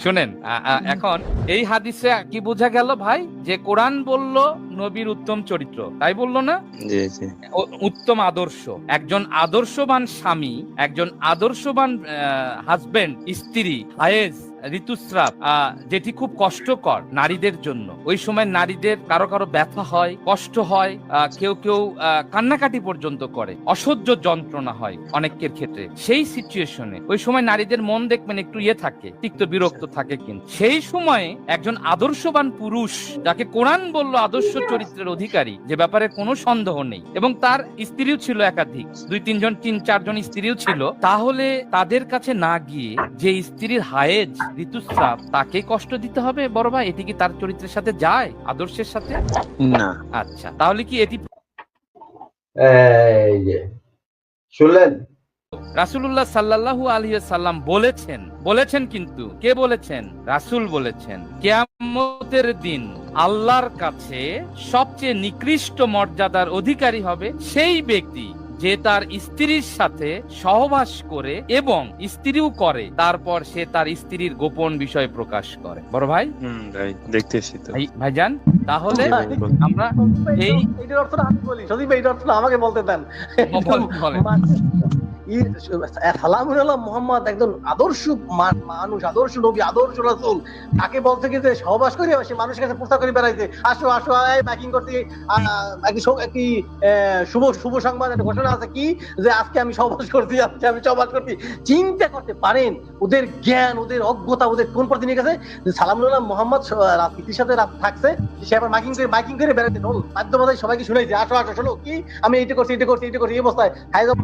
শুনেন, এখন এই হাদিসে কি বোঝা গেল ভাই, যে কোরআন বলল নবীর উত্তম চরিত্র, তাই বললো না? জি জি উত্তম আদর্শ, একজন আদর্শবান স্বামী, একজন আদর্শবান হাজবেন্ড, স্ত্রী, হায়েজ, ঋতুস্রাব, যেটি খুব কষ্টকর নারীদের জন্য। ওই সময় নারীদের কারো কারো ব্যথা হয়, কষ্ট হয়, কেউ কেউ কান্নাকাটি পর্যন্ত করে, অসহ্য যন্ত্রণা হয় অনেকের ক্ষেত্রে। সেই সিচুয়েশনে ওই সময় নারীদের মন দেখবেন একটু থাকে, তিক্ত বিরক্ত থাকে, কিন্তু সেই সময়ে একজন আদর্শবান পুরুষ, যাকে কোরআন বলল আদর্শ চরিত্রের অধিকারী, যে ব্যাপারে কোনো সন্দেহ নেই, এবং তার স্ত্রীও ছিল একাধিক, 2-3 জন 3-4 জন স্ত্রীও ছিল, তাহলে তাদের কাছে না গিয়ে যে স্ত্রীর হায়েজ, ঋতুস্রাব, তাকে কষ্ট দিতে হবে? বড় ভাই, এটি কি তার চরিত্রের সাথে যায়, আদর্শের সাথে? না। আচ্ছা, তাহলে কি এটি শুনলেন? রাসূলুল্লাহ সাল্লাল্লাহু আলাইহি সাল্লাম বলেছেন, কিন্তু কে বলেছেন? রাসূল বলেছেন, কিয়ামতের দিন আল্লাহর কাছে সবচেয়ে নিকৃষ্ট মর্যাদার অধিকারী হবে সেই ব্যক্তি যে তার স্ত্রীর সাথে সহবাস করে এবং স্ত্রীও করে, তারপর সে তার স্ত্রীর গোপন বিষয় প্রকাশ করে। বড় ভাই, দেখতেছি তো ভাইজান, তাহলে আমরা এইটার অর্থটা আমি বলি, সজীব ভাই, এইটার অর্থটা আমাকে বলতে দেন। সালামুল্লাহ মোহাম্মদ একজন আদর্শ মানুষ, আদর্শ নবী, আদর্শ রাসূল। তাকে বলতে কি যে সহবাস করে সে মানুষের কাছে প্রস্তাব করে বেড়াইছে, আসো আসো ব্যাকিং করতে, একটি শুভ সংবাদ, একটা ঘোষণা আছে কি, যে আজকে আমি সহবাস করছি, আজকে আমি সহবাস করছি। চিন্তা করতে পারেন ওদের জ্ঞান, ওদের অজ্ঞতা, ওদের কোন পথে নিয়ে গেছে। সালামুল্লাহ মোহাম্মদ রাজনীতির সাথে থাকছে, সে আবার মাইকিং করে বেড়াইছে, মাধ্যমে সবাইকে শুনাইছে, আসো আসো শোনো কি, আমি এইটা করছি, এইটা করছি, এইটা করছি, এই অবস্থায়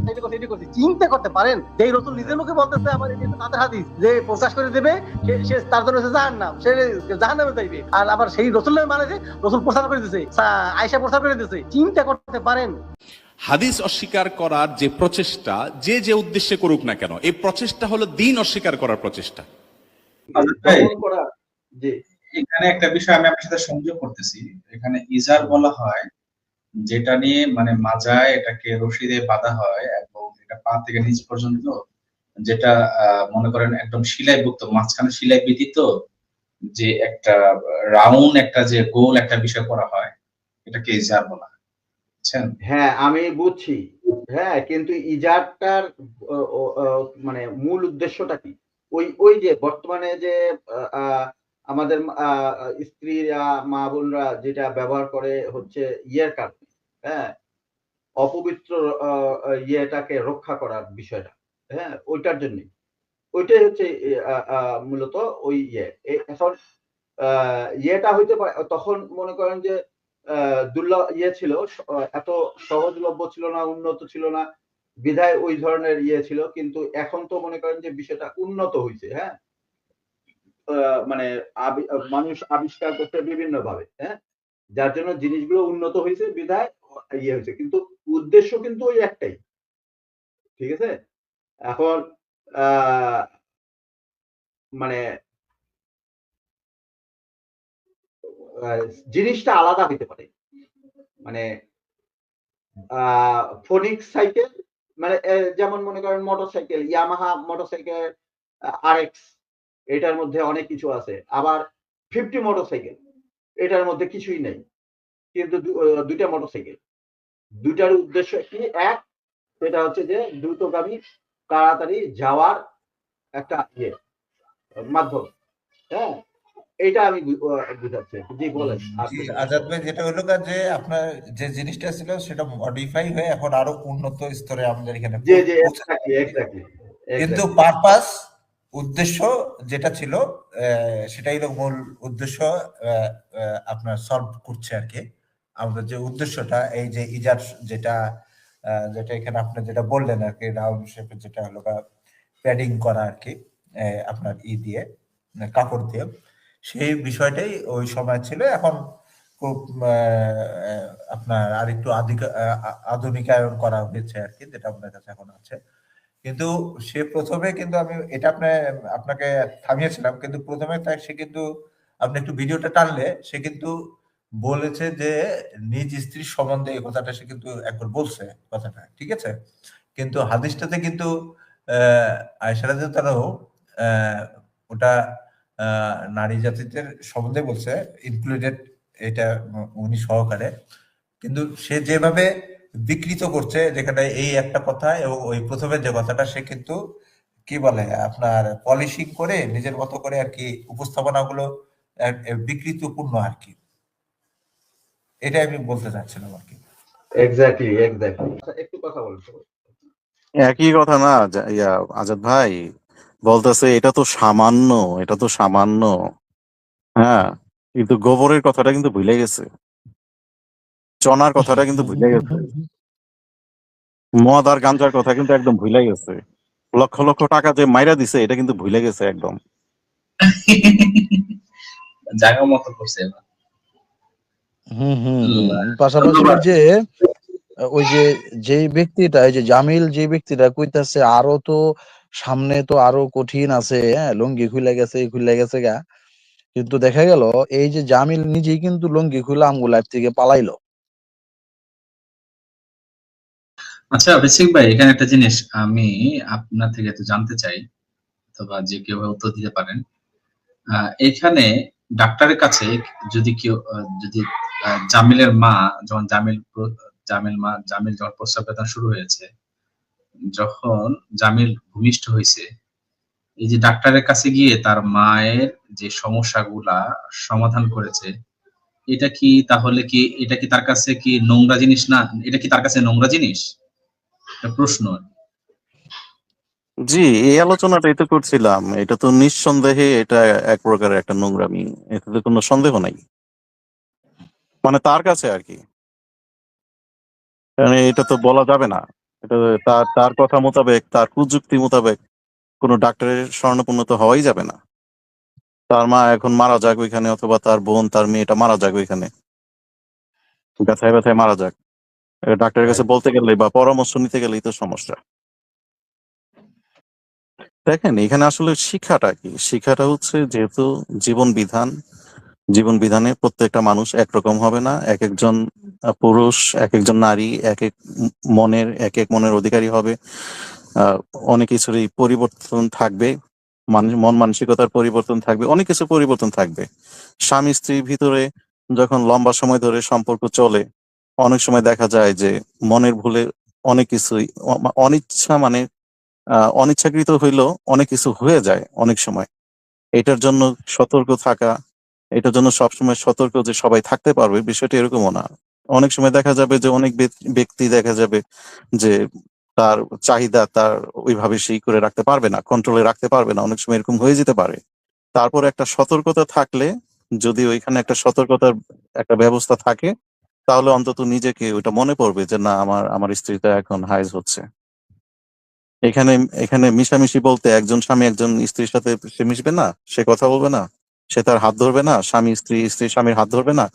এইটা করছি, এইটা করছি। চিন্তা করতে পারেন যে রসুল নিজের মুখে বলতেছে, আমার এটা তাদের হাদিস, যে প্রকাশ করে দেবে সে তার জন্য জাহান্নাম, সে জাহান্নামে যাইবে। আর আবার সেই রসুলের মানে যে রসুল প্রচার করে দিয়েছে, আয়েশা প্রচার করে দিয়েছে। চিন্তা করতে পারেন। হাদিস অস্বীকার করার যে প্রচেষ্টা, যে উদ্দেশ্যে করুক না কেন, এই প্রচেষ্টা হলো দ্বীন অস্বীকার করার প্রচেষ্টা। এখানে একটা বিষয় আমি আপনার সাথে সংযোগ করতেছি। এখানে ইজার বলা হয় যেটা নিয়ে মানে মাজায় এটাকে রশি দিয়ে বাঁধা হয় এবং এটা পা থেকে নিচ পর্যন্ত, যেটা মনে করেন একদম সিলাইযুক্ত, মাঝখানে সিলাই ব্যতীত যে একটা রাউন্ড, একটা যে গোল একটা বিষয় করা হয়, এটাকে ইজার বলা হয়। বুঝছেন? হ্যাঁ, আমি বুঝছি। হ্যাঁ, কিন্তু ইজারটার মানে মূল উদ্দেশ্যটা কি? ওই যে বর্তমানে যে আমাদের স্ত্রীরা, মা বোনরা যেটা ব্যবহার করে হচ্ছে ইয়ের কারণে, হ্যাঁ, অপবিত্র ইয়েটাকে রক্ষা করার বিষয়টা, হ্যাঁ, ওইটার জন্য, ওইটাই হচ্ছে মূলত ওই ইয়ে। এখন ইয়েটা হইতে পারে, তখন মনে করেন যে দুর্লভ ইয়ে ছিল, এত সহজলভ্য ছিল না, উন্নত ছিল না, বিধায় ওই ধরনের ইয়ে ছিল। কিন্তু এখন তো মনে করেন যে বিষয়টা উন্নত হয়েছে, হ্যাঁ, মানে মানুষ আবিষ্কার করতে বিভিন্ন ভাবে, হ্যাঁ, যার জন্য জিনিসগুলো উন্নত হয়েছে, বিধায় ইয়ে হয়েছে, কিন্তু উদ্দেশ্য কিন্তু ওই একটাই। ঠিক আছে? এখন মানে জিনিসটা আলাদা হইতে পারে। মানে ফোনিক্স সাইকেল, মানে যেমন মনে করেন মোটরসাইকেল, ইয়ামাহা মোটরসাইকেল আরএক্স, এটার মধ্যে অনেক কিছু আছে। আবার 50 মোটরসাইকেল, এটার মধ্যে কিছুই নেই, কিন্তু দুইটা মোটরসাইকেল, দুইটার উদ্দেশ্য কি এক, সেটা হচ্ছে যে দ্রুতগামী, তাড়াতাড়ি যাওয়ার একটা ইয়ে মাধ্যম। হ্যাঁ, এইটা আমি বুঝাচ্ছি। জি বলেন। আজাদ ভাই, যেটা হলো যে আপনার যে জিনিসটা ছিল সেটা মডিফাই হয়ে এখন আরো উন্নত স্তরে আমাদের এখানে, কিন্তু পারপাস, উদ্দেশ্য যেটা ছিল সেটাই হলো মূল উদ্দেশ্য আপনার সলভ করছে আর কি। আমাদের যে উদ্দেশ্যটা, এই যে ইজার যেটা এখানে আপনি যেটা বললেন আর কি, রাউন্ড শেপে, যেটা হলো প্যাডিং করা আর কি, আপনার দিয়ে কাপড় দিয়ে, সেই বিষয়টাই ওই সময় ছিল। এখন খুব আপনার আরেকটু আধুনিকায়ন করা হয়েছে আর কি, যেটা আপনার কাছে এখন আছে। কিন্তু সে প্রথমে, কিন্তু আমি এটা আপনাকে থামিয়েছিলাম, কিন্তু প্রথমে সে কিন্তু, আপনি একটু ভিডিওটা টানলে, সে কিন্তু বলেছে যে নিজ স্ত্রীর সম্বন্ধে এই কথাটা সে কিন্তু একবার বলছে কথাটা, ঠিক আছে। কিন্তু হাদিসটাতে কিন্তু আয়েশা রাদিয়াল্লাহু ওটা নারী জাতিদের সম্বন্ধে বলছে, ইনক্লুডেড এটা উনি সহকারে। কিন্তু সে যেভাবে বিকৃত করছে, যেখানে এই একটা কথা এবং ওই প্রথমের যে কথাটা, সে কিন্তু কি বলে আপনার পলিশিং করে নিজের মতো করে আর কি উপস্থাপনাগুলো বিকৃতপূর্ণ আর কি, এটাই আমি বলতে চাচ্ছিলাম আর কি। এক্স্যাক্টলি একটু কথা বলছো। একই কথা না আজাদ ভাই বলতেছে এটা তো সামান্য, এটা তো সামান্য। হ্যাঁ, কিন্তু গোবরের কথাটা কিন্তু ভুলে গেছে, চনার কথাটা কিন্তু ভুলে গেছে, মদ আর গাঞ্জার কথা কিন্তু একদম ভুলে গেছে, লক্ষ লক্ষ টাকা যে মাইরা দিছে এটা কিন্তু ভুলে গেছে একদম। জায়গা মতো করছে এবার। পাশাপাশি ওই যে যেই ব্যক্তিটা, এই যে জামিল, যে ব্যক্তিটা কইতাছে আরো তো সামনে তো আরো কঠিন আছে, হ্যাঁ লুঙ্গি খুলে গেছে গা, কিন্তু দেখা গেল এই যে জামিল নিজেই কিন্তু লুঙ্গি খুলে আমগো লাইফ থেকে পালাইলো। আচ্ছা বেসিক ভাই, এখানে একটা জিনিস আমি আপনার থেকে একটু জানতে চাই, অথবা যে কেউ উত্তর দিতে পারেন। এখানে ডাক্তারের কাছে যদি কেউ যদি জামিলের মা, যখন জামিল যখন প্রস্রাব বেদনা শুরু হয়েছে, যখন জামিল ভূমিষ্ঠ হয়েছে, এই যে ডাক্তারের কাছে গিয়ে তার মায়ের যে সমস্যাগুলা সমাধান করেছে, এটা কি তাহলে কি এটা কি তার কাছে কি নোংরা জিনিস না? এটা কি তার কাছে নোংরা জিনিস? একটা প্রশ্ন। জি, এই আলোচনাটাই তো করছিলাম, এটা তো নিঃসন্দেহে এটা এক প্রকারের একটা নোংরামি, এটাতে কোনো সন্দেহ নাই, মানে তার কাছে আর কি। মানে এটা তো বলা যাবে না, এটা তার তার কথা মোতাবেক, তার প্রযুক্তি মোতাবেক কোনো ডাক্তারের শরণাপন্ন তো হওয়াই যাবে না। তার মা এখন মারা যাক ওইখানে, অথবা তার বোন, তার মেয়েটা মারা যাক ওইখানে, ব্যথায় ব্যথায় মারা যাক, ডাক্তারের কাছে বলতে গেলেই বা পরামর্শ নিতে গেলেই তো সমস্যা। দেখেন এখানে আসলে শিক্ষাটা কি, শিক্ষাটা হচ্ছে যেহেতু জীবন বিধানে প্রত্যেকটা মানুষ একরকম হবে না, এক একজন পুরুষ, এক একজন নারী এক এক মনের অধিকারী হবে। আহ, অনেক কিছুরই পরিবর্তন থাকবে, মন মানসিকতার পরিবর্তন থাকবে, অনেক কিছু পরিবর্তন থাকবে। স্বামী স্ত্রীর ভিতরে যখন লম্বা সময় ধরে সম্পর্ক চলে, অনেক সময় দেখা যায় যে মনের ভুলে অনেক কিছুই অনিচ্ছা মানে অনিচ্ছাকৃত হইলেও অনেক কিছু হয়ে যায় অনেক সময়। এটার জন্য সতর্ক থাকা, এটার জন্য সবসময় সতর্ক যে সবাই থাকতে পারবে বিষয়টা এরকমও না। অনেক সময় দেখা যাবে যে অনেক ব্যক্তি দেখা যাবে যে তার চাহিদা তার ওইভাবে সেই করে রাখতে পারবে না, কন্ট্রোলে রাখতে পারবে না, অনেক সময় এরকম হয়ে যেতে পারে। তারপর একটা সতর্কতা থাকলে, যদি ওইখানে একটা সতর্কতার একটা ব্যবস্থা থাকে, তাহলে অন্তত নিজেকে ওইটা মনে পড়বে যে না, আমার স্ত্রীটা এখন হাইজ হচ্ছে। এখানে এখানে মিশামিশি বলতে একজন স্বামী একজন স্ত্রীর সাথে সে মিশবে না, সে কথা বলবে না, সে তার হাত ধরবে না, স্ত্রী স্বামীর হাত ধরবে না।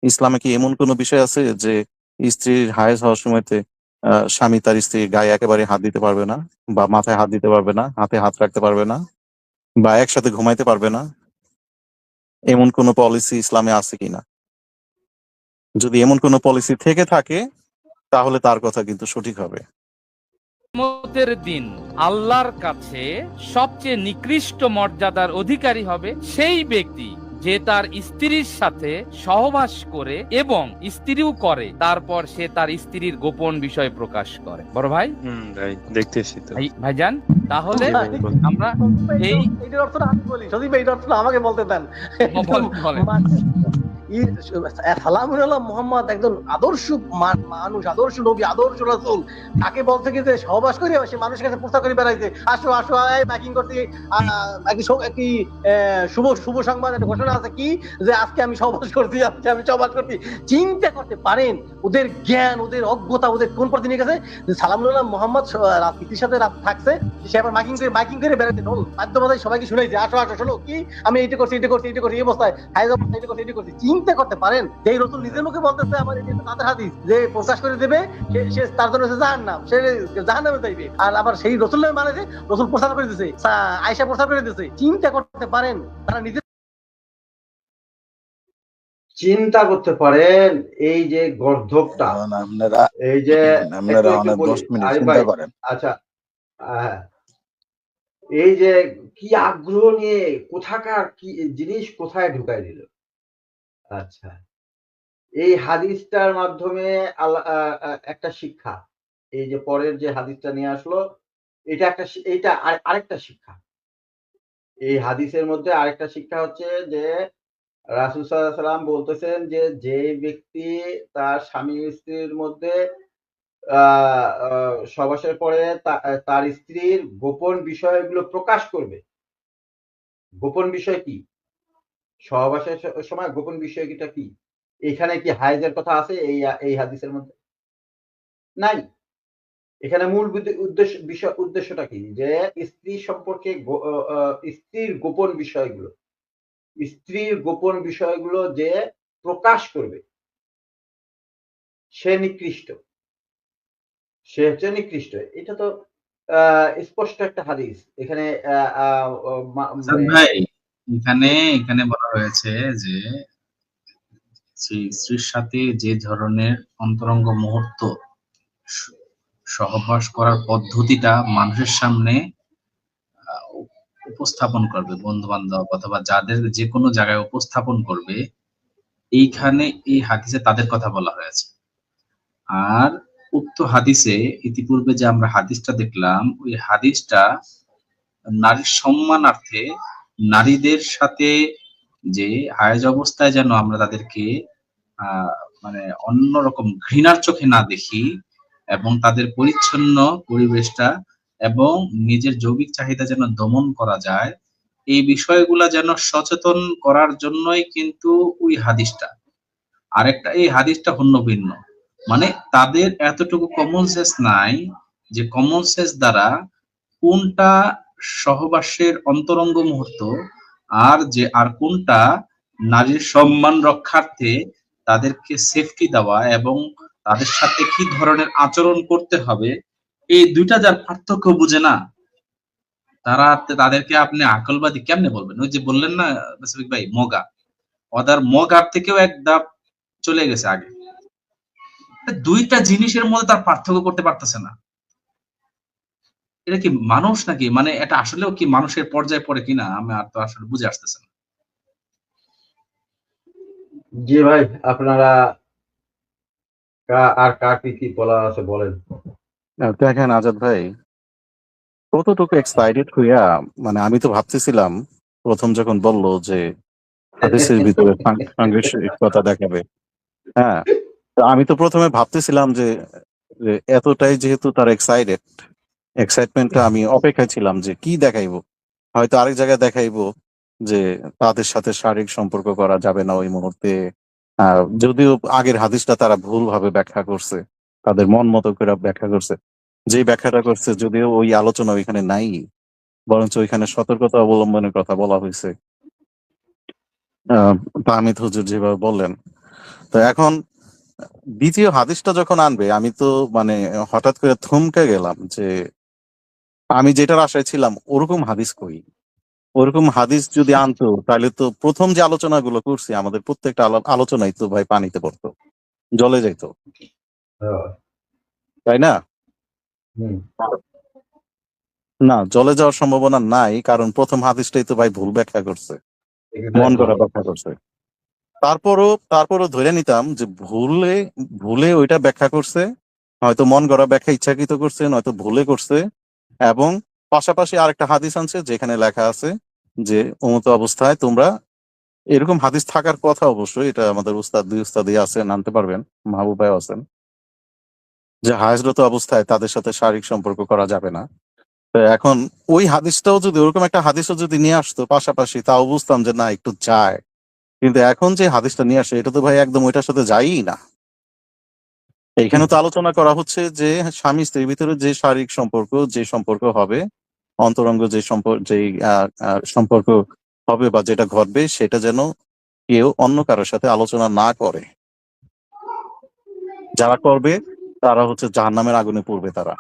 ইসলামে কি এমন কোনো বিষয় আছে যে স্ত্রীর হায়েজ হওয়ার সময়তে স্বামী তার স্ত্রীর গায়ে একেবারে হাত দিতে পারবে না, বা মাথায় হাত দিতে পারবে না, হাতে হাত রাখতে পারবে না, বা একসাথে ঘুমাইতে পারবে না? এমন কোনো পলিসি ইসলামে আছে কিনা? যদি এমন কোনো পলিসি থেকে থাকে তাহলে তার কথা কিন্তু সঠিক হবে। কিয়ামতের দিন আল্লাহর কাছে সবচেয়ে নিকৃষ্ট মর্যাদার অধিকারী হবে সেই ব্যক্তি যে তার স্ত্রীর সাথে সহবাস করে এবং স্ত্রীও করে, তারপর সে তার স্ত্রীর গোপন বিষয় প্রকাশ করে। বড় ভাই, ভাই দেখতেছি তো। ভাইজান, তাহলে আমরা এইটার অর্থটা আমি বলি, যদি এইটার অর্থটা আমাকে বলতে দেন। মোহাম্মদ একজন আদর্শ মানুষ, আদর্শ নবী, আদর্শ রাসূল, তাকে বলতে কি যে সহবাস করে সে মানুষের কাছে প্রস্তাব করে বেড়াইছে, আসো আসো বাইকিং করতে, কি শুভ সংবাদ, একটা ঘোষণা আছে কি যে আজকে আমি সহবাস করছি, আজকে আমি সহবাস করছি। চিন্তা করতে পারেন ওদের জ্ঞান, ওদের অজ্ঞতা, ওদের কোন পথে নিয়ে গেছে। যে সালামুল্লাহ মোহাম্মদ রাজনীতির সাথে থাকছে, সে আবার বাইকিং করে বেড়াইছে, মাধ্যমে সবাইকে শুনাইছে, আসো আসো শোনো কি আমি এইটা করছি এই অবস্থায় এটা করছি। চিন্তা করতে পারেন যে রাসূল নিজের মুখে বলতেছে আমার এটা তাদের হাদিস, যে প্রকাশ করে দেবে সে তার জন্য জাহান্নাম, সে জাহান্নামে যাইবে। আর আবার সেই রাসূলের মানে যে রাসূল প্রচার করে দিয়েছে, আয়েশা প্রচার করে দিয়েছে। চিন্তা করতে পারেন তারা নিজে চিন্তা করতে পারেন এই যে গর্ধবটা, এই যে আপনারা অনেক 10 মিনিট চিন্তা করেন। আচ্ছা, এই যে কি আগ্রহ নিয়ে কোথাকার কি জিনিস কোথায় ঢুকাই দিল। আচ্ছা, এই হাদিসটার মাধ্যমে একটা শিক্ষা, এই যে পরের যে হাদিসটা নিয়ে আসলো, এটা একটা এইটা আরেকটা শিক্ষা। এই হাদিসের মধ্যে আরেকটা শিক্ষা হচ্ছে যে রাসূল সাল্লাল্লাহু আলাইহি ওয়াসাল্লাম বলতেছেন যে, যে ব্যক্তি তার স্বামী-স্ত্রীর মধ্যে আ আ সহবাসের পরে তার স্ত্রীর গোপন বিষয়গুলো প্রকাশ করবে। গোপন বিষয় কি? সহবাসের সময় গোপন বিষয়টা কি? এখানে কি হায়েজের কথা আছে এই হাদিসের মধ্যে? নাই। এখানে মূল উদ্দেশ্যটা কি? যে স্ত্রী সম্পর্কে গো অ আ স্ত্রীর গোপন বিষয়গুলো, স্ত্রীর গোপন বিষয়গুলো যে প্রকাশ করবে, সে নিকৃষ্ট। সে হচ্ছে নিকৃষ্ট। এটা তো আ স্পষ্ট একটা হাদিস। এখানে আ আ ও আসাদ মানে ভাই, এখানে এখানে বলা হয়েছে যে স্ত্রীর সাথে যে ধরনের অন্তরঙ্গ মুহূর্ত স- সহবাস করার পদ্ধতিটা মানুষের সামনে আহ, উপস্থাপন করবে, বন্ধু বান্ধব অথবা যাদের যে কোনো জায়গায় উপস্থাপন করবে, এইখানে এই হাদিসে তাদের কথা বলা হয়েছে। আর উক্ত হাদিসে ইতিপূর্বে যে আমরা হাদিসটা দেখলাম, ওই হাদিসটা নারীর সম্মানার্থে নারীদের সাথে যে হায়েজ অবস্থায় যেন আমরা তাদেরকে আহ মানে অন্যরকম ঘৃণার চোখে না দেখি, এবং তাদের পরিচ্ছন্ন পরিবেশটা এবং নিজের যৌবিক চাহিদা যেন দমন করা যায়, এই বিষয়গুলা যেন সচেতন করার জন্যই কিন্তু ওই হাদিসটা। আরেকটা, এই হাদিসটা হন্য ভিন্ন, মানে তাদের এতটুকু কমন সেন্স নাই যে কমন সেন্স দ্বারা কোনটা সহবাসের অন্তরঙ্গ মুহূর্ত আর কোনটা নারীর সম্মান রক্ষার্থে তাদেরকে সেফটি দেওয়া এবং তাদের সাথে কি ধরনের আচরণ করতে হবে, এই দুইটা যার পার্থক্য বুঝে না, তাদেরকে আপনি আকলবাদী কেমনে বলবেন? ওই যে বললেন না মুশফিক ভাই, মগা, ওদের মগার থেকেও এক ধাপ চলে গেছে আগে। দুইটা জিনিসের মধ্যে তার পার্থক্য করতে পারতেছে না। এটা কি মানুষ নাকি? মানে এটা আসলেও কি মানুষের পর্যায়ে পড়ে কিনা আমি আর তো আসলে বুঝে আসতেছে না। জি ভাই, আপনারা আর কার কি বলা আছে বলেন। দেখেন আজাদ ভাই, কতটুকু এক্সাইটেড হইয়া, মানে আমি তো ভাবতেছিলাম প্রথম যখন বললো যে হাদিসের ভিতরে সাংঘর্ষিকতা দেখাবে, হ্যাঁ, তো আমি তো প্রথমে ভাবতেছিলাম যে যে এতটাই যেহেতু তার এক্সাইটমেন্টটা আমি অপেক্ষায় ছিলাম যে কি দেখাইবো। হয়তো আরেক জায়গায় দেখাইবো যে তাদের সাথে শারীরিক সম্পর্ক করা যাবে না ওই মুহূর্তে। যদিও আগের হাদিসটা তারা ভুল ভাবে ব্যাখ্যা করছে, তাদের মন মতো করে ব্যাখ্যা করছে। যে ব্যাখ্যাটা করছে যদিও ওই আলোচনা ওইখানে নাই, বরঞ্চ ওইখানে সতর্কতা অবলম্বনের কথা বলা হয়েছে। তাহমিদ হুজুর যেভাবে বললেন, তো এখন দ্বিতীয় হাদিসটা যখন আনবে আমি তো মানে হঠাৎ করে থমকে গেলাম যে আমি যেটার আশায় ছিলাম ওরকম হাদিস কই। ওরকম হাদিস যদি আনতো তাহলে তো প্রথম যে আলোচনাগুলো করছি আমাদের প্রত্যেকটা আলোচনাই তো ভাই পানিতে পড়তো, জলে যাইতো, হ্যাঁ, তাই না? হুম। না, জলে যাওয়ার সম্ভাবনা নাই, কারণ প্রথম হাদিসটাই তো ভাই ভুল ব্যাখ্যা করছে, মন করা ব্যাখ্যা করছে। তারপরও ধরে নিতাম যে ভুলে ভুলে ওইটা ব্যাখ্যা করছে, হয়তো মন গড়া ব্যাখ্যা ইচ্ছাকৃত করছে, নয়তো ভুলে করছে। এবং পাশাপাশি আরেকটা হাদিস আনছে যেখানে লেখা আছে যে উমত অবস্থায় তোমরা, এরকম হাদিস থাকার কথা অবশ্যই, এটা আমাদের দুই উস্তাদই আছেন, আনতে পারবেন, মাহবুব ভাই আছেন, যে হায়াজরত অবস্থায় তাদের সাথে শারীরিক সম্পর্ক করা যাবে না। তো এখন ওই হাদিসটাও যদি, ওরকম একটা হাদিসও যদি নিয়ে আসতো পাশাপাশি, তাও বুঝতাম যে না একটু যায়। কিন্তু এখন যে হাদিসটা নিয়ে আসে এটা তো ভাই একদম ওইটার সাথে যায়ই না। এইখানে তো আলোচনা করা হচ্ছে যে স্বামী স্ত্রীর ভিতরে যে শারীরিক সম্পর্ক, যে সম্পর্ক হবে, অন্তরঙ্গ যে সম্পর্ক হবে বা যেটা ঘটবে, সেটা যেন কেউ অন্য কারোর সাথে আলোচনা না করে। যারা করবে তারা হচ্ছে জাহান্নামের আগুনে পড়বে তারা।